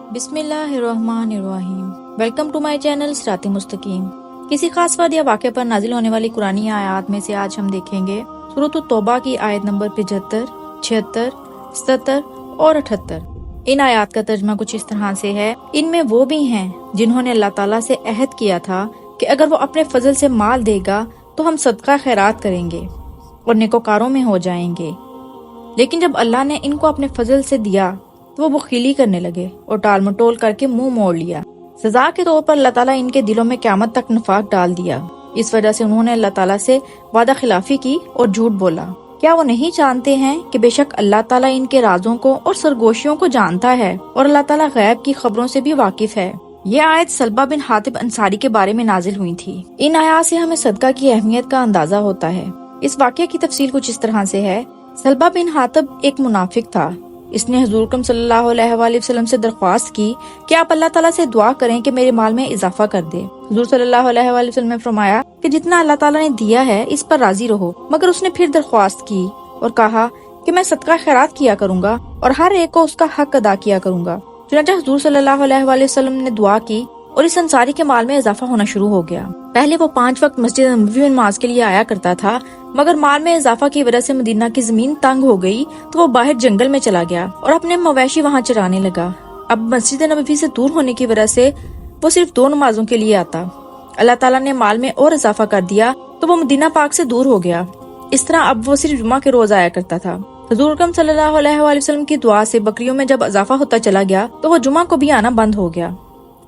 बिस्मिल्लाहिर्रहमानिर्रहीम। Welcome to my channel सिरात मुस्तकीम। किसी खास बात या वाक़े पर नाजिल होने वाली कुरानी आयत में से आज हम देखेंगे सूरत तौबा की आयत नंबर 75, 76, 77 और 78। इन आयत का तर्जमा कुछ इस तरह से है। इनमें वो भी हैं जिन्होंने अल्लाह ताला से अहद किया था कि अगर वो अपने फजल से माल देगा तो हम सदका खैरात करेंगे और नेकोकारों में हो जाएंगे, लेकिन जब अल्लाह ने इनको अपने फजल से दिया तो वो बखीली करने लगे और टाल मटोल करके मुंह मोड़ लिया। सजा के तौर पर अल्लाह ताला इनके दिलों में क़यामत तक निफाक डाल दिया। इस वजह से उन्होंने अल्लाह ताला से वादा खिलाफी की और झूठ बोला। क्या वो नहीं जानते हैं कि बेशक अल्लाह ताला इनके राजों को और सरगोशियों को जानता है और अल्लाह ताला गैब की खबरों से भी वाकिफ है। ये आयत सलबा बिन हातिब अंसारी के बारे में नाजिल हुई थी। इन आयत से हमें सदका की अहमियत का अंदाजा होता है। इस वाक़े की तफसील कुछ इस तरह से है। सलबा बिन हातिब एक मुनाफिक था। इसने हुज़ूर अकरम सल्लल्लाहु अलैहि वसल्लम से दरख्वास्त की कि आप अल्लाह ताला से दुआ करें कि मेरे माल में इजाफा कर दे। हुज़ूर सल्लल्लाहु अलैहि वसल्लम ने फरमाया कि जितना अल्लाह ताला ने दिया है इस पर राजी रहो। मगर उसने फिर दरख्वास्त की और कहा कि मैं सदका खैरात किया करूंगा और हर एक को उसका हक अदा किया करूंगा। चुनांचे हुज़ूर सल्लल्लाहु अलैहि वसल्लम ने दुआ की और इस अंसारी के माल में इजाफा होना शुरू हो गया। पहले वो 5 वक्त मस्जिद नबवी में नमाज के लिए आया करता था, मगर माल में इजाफा की वजह से मदीना की जमीन तंग हो गई तो वो बाहर जंगल में चला गया और अपने मवेशी वहाँ चराने लगा। अब मस्जिद नबवी से दूर होने की वजह से वो सिर्फ 2 नमाजों के लिए आता। अल्लाह ताला ने माल में और इजाफा कर दिया तो वो मदीना पाक से दूर हो गया। इस तरह अब वो सिर्फ जुमा के रोज आया करता था। हुज़ूर अकरम सल्लल्लाहु अलैहि वसल्लम की दुआ से बकरियों में जब इजाफा होता चला गया तो वो जुमा को भी आना बंद हो गया।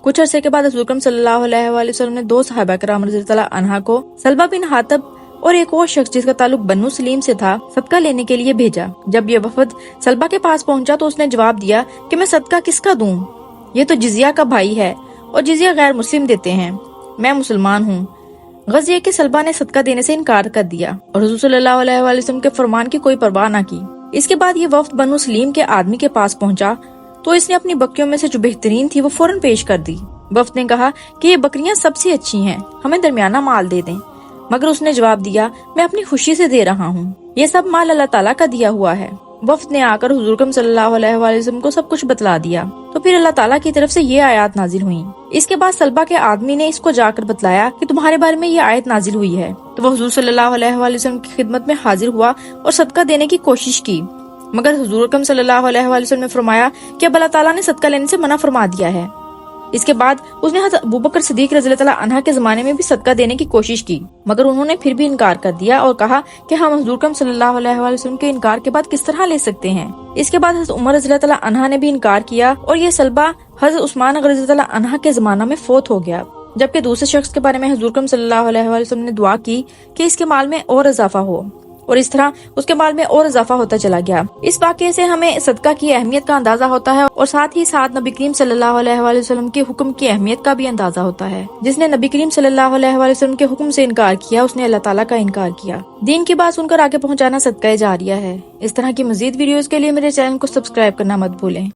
कुछ अरसे के बाद हुज़ूर अकरम सल्लल्लाहु अलैहि वसल्लम ने 2 सहाबा किराम रज़ियल्लाहु अन्हा को सलबा बिन हातिब और एक और शख्स जिसका ताल्लुक बन्नू सलीम से था सदका लेने के लिए भेजा। जब ये वफद सलबा के पास पहुंचा तो उसने जवाब दिया कि मैं सदका किसका दूं? ये तो जिजिया का भाई है और जिजिया गैर मुस्लिम देते हैं, मैं मुसलमान हूँ। गज़ ये कि सलबा ने सदका देने से इनकार कर दिया और हुज़ूर सल्लल्लाहु अलैहि वसल्लम के फरमान की कोई परवाह न की। इसके बाद ये वफ्द बन्नू सलीम के आदमी के पास पहुंचा तो इसने अपनी बकरियों में से जो बेहतरीन थी वो फौरन पेश कर दी। वफ्द ने कहा कि ये बकरियां सबसे अच्छी हैं, हमें दरमियाना माल दे दें। मगर उसने जवाब दिया, मैं अपनी खुशी से दे रहा हूँ, ये सब माल अल्लाह ताला का दिया हुआ है। वफ्द ने आकर हुज़ूर अकरम सल्लल्लाहु अलैहि वसल्लम को सब कुछ बतला दिया। तो फिर अल्लाह ताला की तरफ से ये आयत नाजिल हुई। इसके बाद सलबा के आदमी ने इसको जाकर बतलाया कि तुम्हारे बारे में ये आयत नाजिल हुई है। तो वो हुज़ूर सल्लल्लाहु अलैहि वसल्लम की खिदमत में हाजिर हुआ और सदका देने की कोशिश की, मगर हुज़ूर अकरम सल्लल्लाहु अलैहि वसल्लम ने फरमाया कि अब अल्लाह ताला ने सदका लेने से मना फरमा दिया है। इसके बाद उसने हज़रत अबू बकर सिद्दीक रज़ियल्लाहु अन्हा के ज़माने में भी सदका देने की कोशिश की, मगर उन्होंने फिर भी इनकार कर दिया और कहा कि हम हुज़ूर अकरम सल्लल्लाहु अलैहि वसल्लम के इनकार के बाद किस तरह ले सकते हैं। इसके बाद हज़रत उमर रज़ियल्लाहु अन्हा ने भी इनकार किया और ये सलबा हज़रत उस्मान रज़ियल्लाहु अन्हा के ज़माना में फोत हो गया। जबकि दूसरे शख्स के बारे में हुज़ूर अकरम सल्लल्लाहु अलैहि वसल्लम ने दुआ की कि इसके माल में और इजाफा हो और इस तरह उसके माल में और इजाफा होता चला गया। इस वाक़े से हमें सदका की अहमियत का अंदाजा होता है और साथ ही साथ नबी करीम सल्लल्लाहु अलैहि वसल्लम के हुक्म की अहमियत का भी अंदाजा होता है। जिसने नबी करीम सल्लल्लाहु अलैहि वसल्लम के हुक्म से इनकार किया उसने अल्लाह ताला का इनकार किया। दीन की बात सुनकर आगे पहुँचाना सदका जारिया है। इस तरह की मजीद वीडियोस के लिए मेरे चैनल को सब्सक्राइब करना मत भूलें।